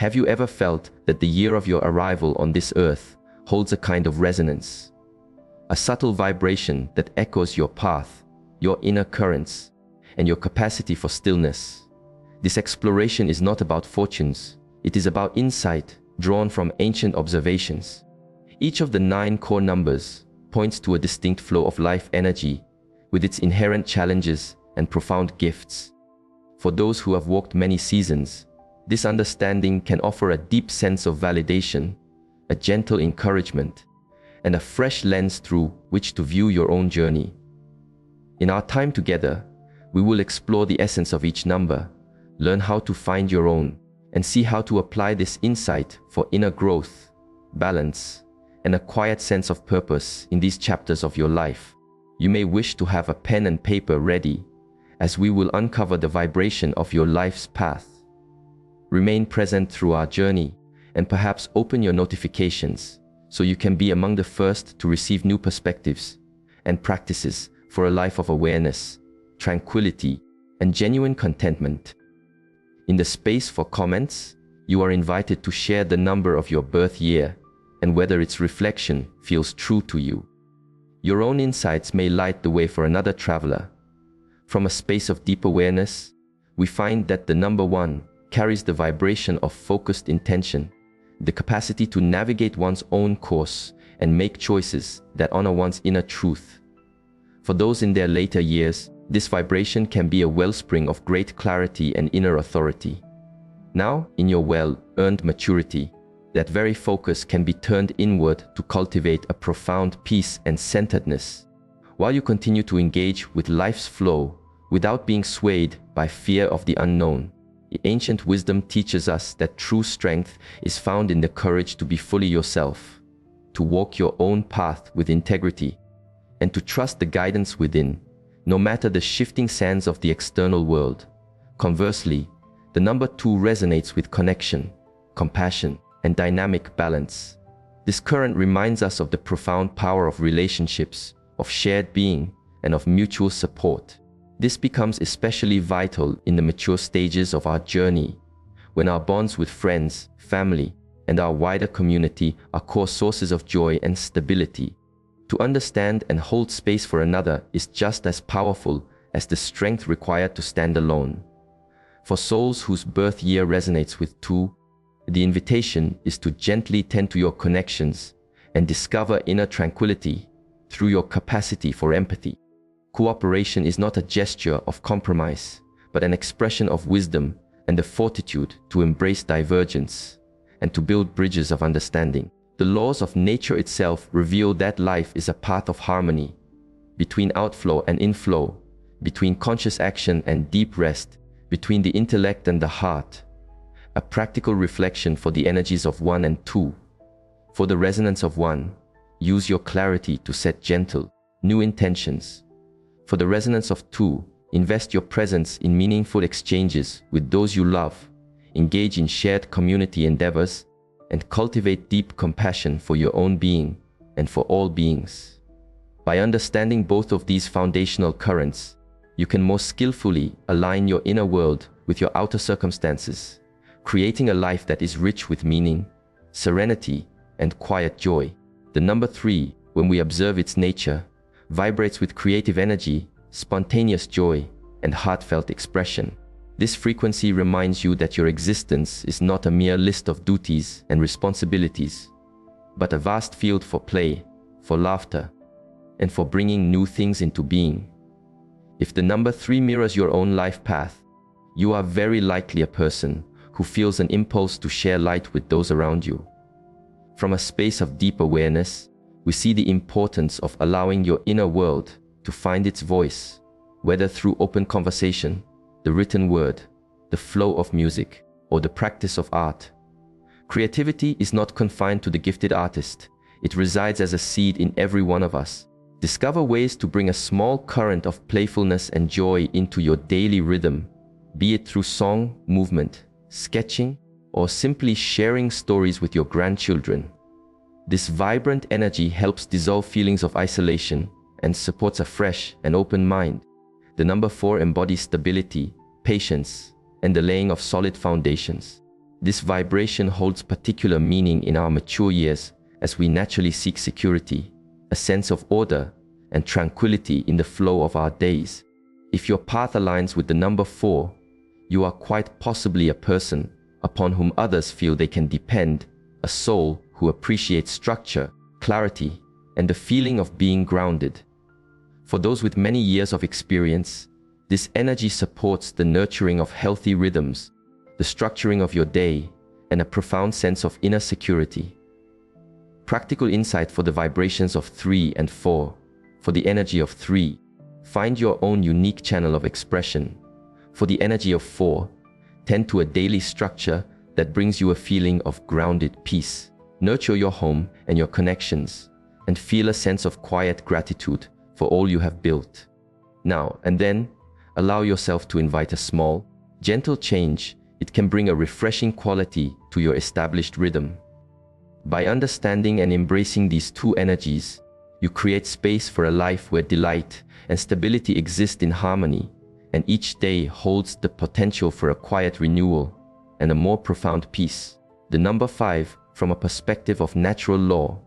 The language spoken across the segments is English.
Have you ever felt that the year of your arrival on this earth holds a kind of resonance? A subtle vibration that echoes your path, your inner currents, and your capacity for stillness. This exploration is not about fortunes, it is about insight drawn from ancient observations. Each of the 9 core numbers points to a distinct flow of life energy, with its inherent challenges and profound gifts. For those who have walked many seasons, this understanding can offer a deep sense of validation, a gentle encouragement, and a fresh lens through which to view your own journey. In our time together, we will explore the essence of each number, learn how to find your own, and see how to apply this insight for inner growth, balance, and a quiet sense of purpose in these chapters of your life. You may wish to have a pen and paper ready, as we will uncover the vibration of your life's path. Remain present through our journey, and perhaps open your notifications so you can be among the first to receive new perspectives and practices for a life of awareness, tranquility, and genuine contentment. In the space for comments, you are invited to share the number of your birth year and whether its reflection feels true to you. Your own insights may light the way for another traveler. From a space of deep awareness, we find that the number 1 carries the vibration of focused intention, the capacity to navigate one's own course and make choices that honor one's inner truth. For those in their later years, this vibration can be a wellspring of great clarity and inner authority. Now, in your well-earned maturity, that very focus can be turned inward to cultivate a profound peace and centeredness, while you continue to engage with life's flow without being swayed by fear of the unknown. The ancient wisdom teaches us that true strength is found in the courage to be fully yourself, to walk your own path with integrity, and to trust the guidance within, no matter the shifting sands of the external world. Conversely, the number 2 resonates with connection, compassion, and dynamic balance. This current reminds us of the profound power of relationships, of shared being, and of mutual support. This becomes especially vital in the mature stages of our journey, when our bonds with friends, family, and our wider community are core sources of joy and stability. To understand and hold space for another is just as powerful as the strength required to stand alone. For souls whose birth year resonates with 2, the invitation is to gently tend to your connections and discover inner tranquility through your capacity for empathy. Cooperation is not a gesture of compromise, but an expression of wisdom and the fortitude to embrace divergence and to build bridges of understanding. The laws of nature itself reveal that life is a path of harmony, between outflow and inflow, between conscious action and deep rest, between the intellect and the heart. A practical reflection for the energies of 1 and 2. For the resonance of 1, use your clarity to set gentle, new intentions. For the resonance of 2, invest your presence in meaningful exchanges with those you love, engage in shared community endeavors, and cultivate deep compassion for your own being and for all beings. By understanding both of these foundational currents, you can more skillfully align your inner world with your outer circumstances, creating a life that is rich with meaning, serenity, and quiet joy. The number 3, when we observe its nature, vibrates with creative energy, spontaneous joy, and heartfelt expression. This frequency reminds you that your existence is not a mere list of duties and responsibilities, but a vast field for play, for laughter, and for bringing new things into being. If the number 3 mirrors your own life path, you are very likely a person who feels an impulse to share light with those around you. From a space of deep awareness, we see the importance of allowing your inner world to find its voice, whether through open conversation, the written word, the flow of music, or the practice of art. Creativity is not confined to the gifted artist. It resides as a seed in every one of us. Discover ways to bring a small current of playfulness and joy into your daily rhythm, be it through song, movement, sketching, or simply sharing stories with your grandchildren. This vibrant energy helps dissolve feelings of isolation and supports a fresh and open mind. The number 4 embodies stability, patience, and the laying of solid foundations. This vibration holds particular meaning in our mature years as we naturally seek security, a sense of order, and tranquility in the flow of our days. If your path aligns with the number 4, you are quite possibly a person upon whom others feel they can depend, a soul who appreciates structure, clarity, and the feeling of being grounded. For those with many years of experience, this energy supports the nurturing of healthy rhythms, the structuring of your day, and a profound sense of inner security. Practical insight for the vibrations of 3 and 4. For the energy of 3, find your own unique channel of expression. For the energy of 4, tend to a daily structure that brings you a feeling of grounded peace. Nurture your home and your connections, and feel a sense of quiet gratitude for all you have built. Now and then, allow yourself to invite a small, gentle change. It can bring a refreshing quality to your established rhythm. By understanding and embracing these two energies, you create space for a life where delight and stability exist in harmony, and each day holds the potential for a quiet renewal and a more profound peace. The number 5, from a perspective of natural law,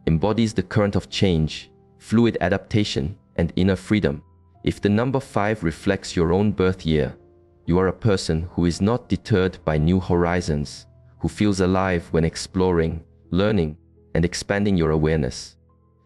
embodies the current of change, fluid adaptation, and inner freedom. If the number 5 reflects your own birth year, you are a person who is not deterred by new horizons, who feels alive when exploring, learning, and expanding your awareness.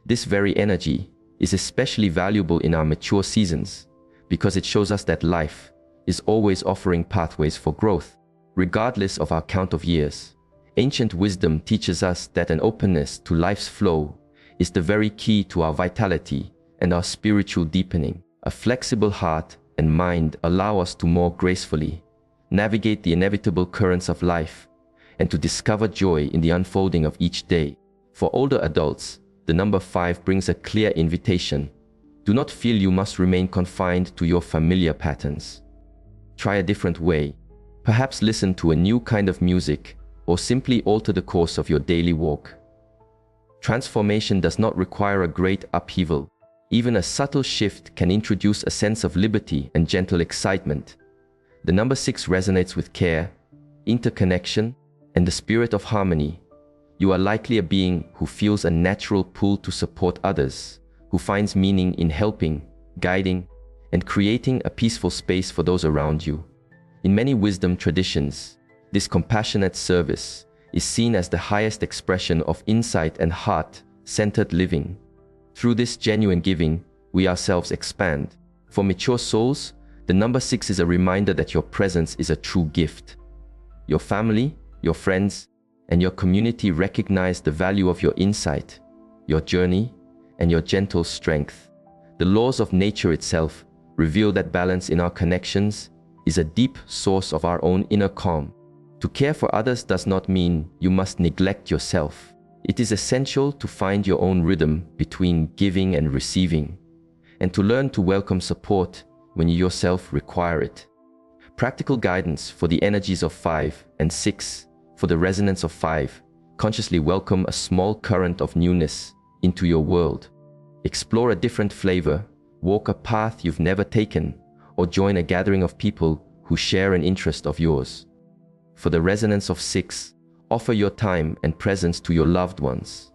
This very energy is especially valuable in our mature seasons because it shows us that life is always offering pathways for growth, regardless of our count of years. Ancient wisdom teaches us that an openness to life's flow is the very key to our vitality and our spiritual deepening. A flexible heart and mind allow us to more gracefully navigate the inevitable currents of life and to discover joy in the unfolding of each day. For older adults, the number 5 brings a clear invitation. Do not feel you must remain confined to your familiar patterns. Try a different way. Perhaps listen to a new kind of music or simply alter the course of your daily walk. Transformation does not require a great upheaval. Even a subtle shift can introduce a sense of liberty and gentle excitement. The number 6 resonates with care, interconnection, and the spirit of harmony. You are likely a being who feels a natural pull to support others, who finds meaning in helping, guiding, and creating a peaceful space for those around you. In many wisdom traditions, this compassionate service is seen as the highest expression of insight and heart-centered living. Through this genuine giving, we ourselves expand. For mature souls, the number 6 is a reminder that your presence is a true gift. Your family, your friends, and your community recognize the value of your insight, your journey, and your gentle strength. The laws of nature itself reveal that balance in our connections is a deep source of our own inner calm. To care for others does not mean you must neglect yourself. It is essential to find your own rhythm between giving and receiving, and to learn to welcome support when you yourself require it. Practical guidance for the energies of 5 and 6. For the resonance of 5, consciously welcome a small current of newness into your world. Explore a different flavor, walk a path you've never taken, or join a gathering of people who share an interest of yours. For the resonance of 6, offer your time and presence to your loved ones.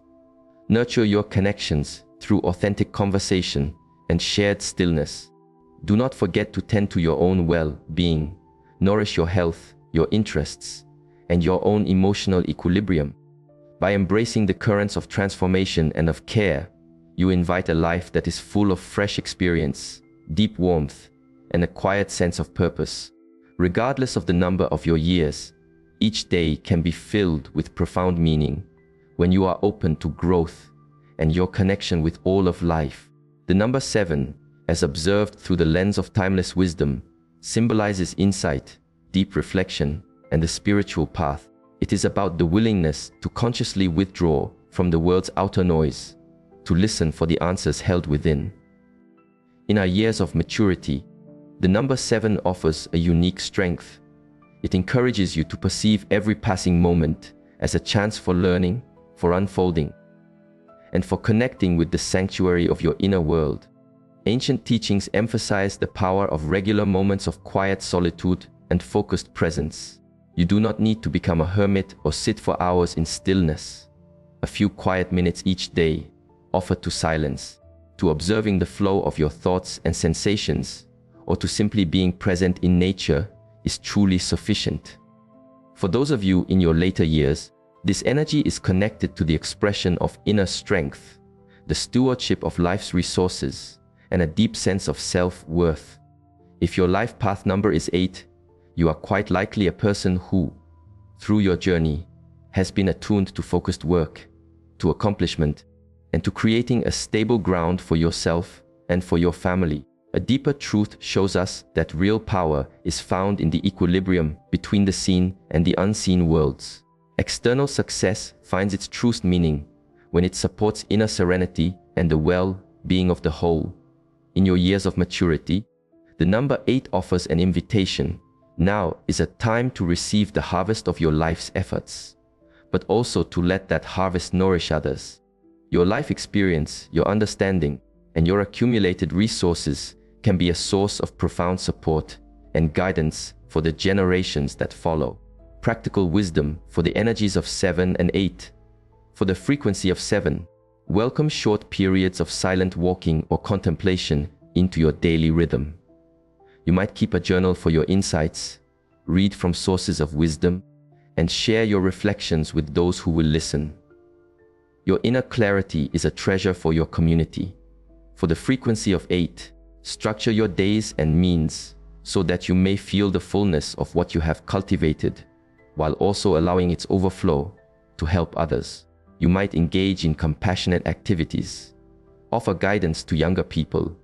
Nurture your connections through authentic conversation and shared stillness. Do not forget to tend to your own well-being, nourish your health, your interests, and your own emotional equilibrium. By embracing the currents of transformation and of care, you invite a life that is full of fresh experience, deep warmth, and a quiet sense of purpose. Regardless of the number of your years, each day can be filled with profound meaning when you are open to growth and your connection with all of life. The number 7, as observed through the lens of timeless wisdom, symbolizes insight, deep reflection, and the spiritual path. It is about the willingness to consciously withdraw from the world's outer noise, to listen for the answers held within. In our years of maturity, the number 7 offers a unique strength. It encourages you to perceive every passing moment as a chance for learning, for unfolding, and for connecting with the sanctuary of your inner world. Ancient teachings emphasize the power of regular moments of quiet solitude and focused presence. You do not need to become a hermit or sit for hours in stillness. A few quiet minutes each day, offered to silence, to observing the flow of your thoughts and sensations, or to simply being present in nature, is truly sufficient. For those of you in your later years, this energy is connected to the expression of inner strength, the stewardship of life's resources, and a deep sense of self-worth. If your life path number is 8, you are quite likely a person who, through your journey, has been attuned to focused work, to accomplishment, and to creating a stable ground for yourself and for your family. A deeper truth shows us that real power is found in the equilibrium between the seen and the unseen worlds. External success finds its truest meaning when it supports inner serenity and the well-being of the whole. In your years of maturity, the number 8 offers an invitation. Now is a time to receive the harvest of your life's efforts, but also to let that harvest nourish others. Your life experience, your understanding, and your accumulated resources can be a source of profound support and guidance for the generations that follow. Practical wisdom for the energies of 7 and 8. For the frequency of 7, welcome short periods of silent walking or contemplation into your daily rhythm. You might keep a journal for your insights, read from sources of wisdom, and share your reflections with those who will listen. Your inner clarity is a treasure for your community. For the frequency of 8, structure your days and means so that you may feel the fullness of what you have cultivated, while also allowing its overflow to help others. You might engage in compassionate activities, offer guidance to younger people,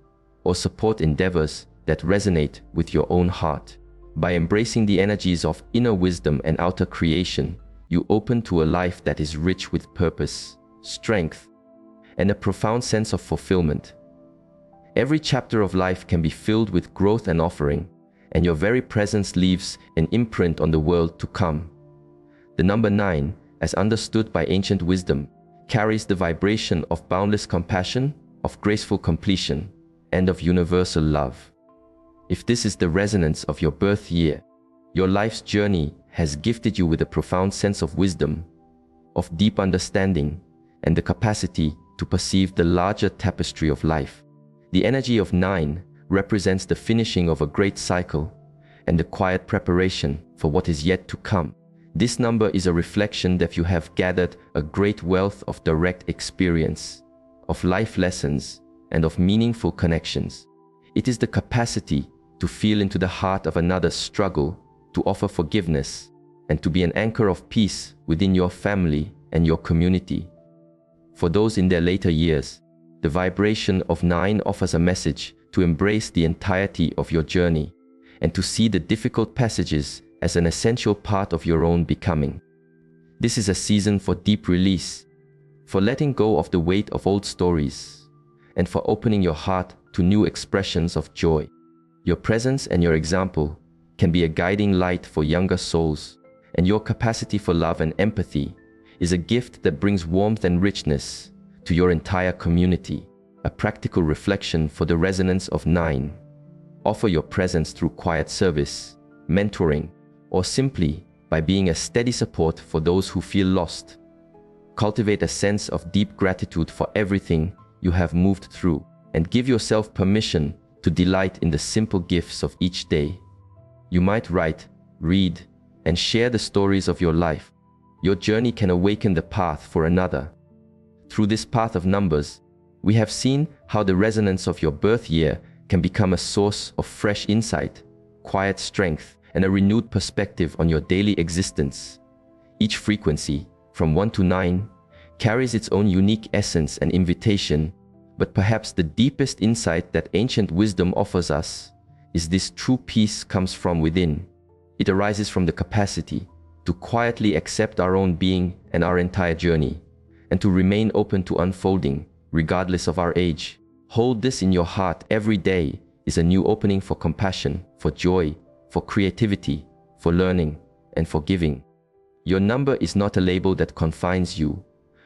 or support endeavors that resonate with your own heart. By embracing the energies of inner wisdom and outer creation, you open to a life that is rich with purpose, strength, and a profound sense of fulfillment. Every chapter of life can be filled with growth and offering, and your very presence leaves an imprint on the world to come. The number 9, as understood by ancient wisdom, carries the vibration of boundless compassion, of graceful completion, and of universal love. If this is the resonance of your birth year, your life's journey has gifted you with a profound sense of wisdom, of deep understanding, and the capacity to perceive the larger tapestry of life. The energy of 9 represents the finishing of a great cycle and the quiet preparation for what is yet to come. This number is a reflection that you have gathered a great wealth of direct experience, of life lessons, and of meaningful connections. It is the capacity to feel into the heart of another's struggle, to offer forgiveness, and to be an anchor of peace within your family and your community. For those in their later years, the vibration of 9 offers a message to embrace the entirety of your journey and to see the difficult passages as an essential part of your own becoming. This is a season for deep release, for letting go of the weight of old stories, and for opening your heart to new expressions of joy. Your presence and your example can be a guiding light for younger souls, and your capacity for love and empathy is a gift that brings warmth and richness to your entire community. A practical reflection for the resonance of 9. Offer your presence through quiet service, mentoring, or simply by being a steady support for those who feel lost. Cultivate a sense of deep gratitude for everything you have moved through, and give yourself permission to delight in the simple gifts of each day. You might write, read, and share the stories of your life. Your journey can awaken the path for another. Through this path of numbers, we have seen how the resonance of your birth year can become a source of fresh insight, quiet strength, and a renewed perspective on your daily existence. Each frequency, from 1 to 9, carries its own unique essence and invitation, but perhaps the deepest insight that ancient wisdom offers us is this: true peace comes from within. It arises from the capacity to quietly accept our own being and our entire journey, and to remain open to unfolding, regardless of our age. Hold this in your heart. Every day is a new opening for compassion, for joy, for creativity, for learning, and for giving. Your number is not a label that confines you,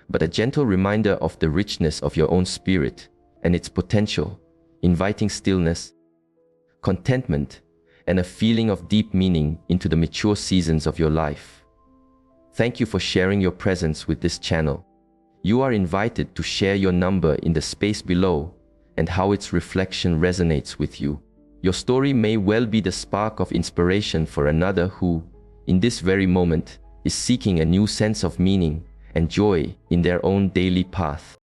but a gentle reminder of the richness of your own spirit and its potential, inviting stillness, contentment, and a feeling of deep meaning into the mature seasons of your life. Thank you for sharing your presence with this channel. You are invited to share your number in the space below and how its reflection resonates with you. Your story may well be the spark of inspiration for another who, in this very moment, is seeking a new sense of meaning and joy in their own daily path.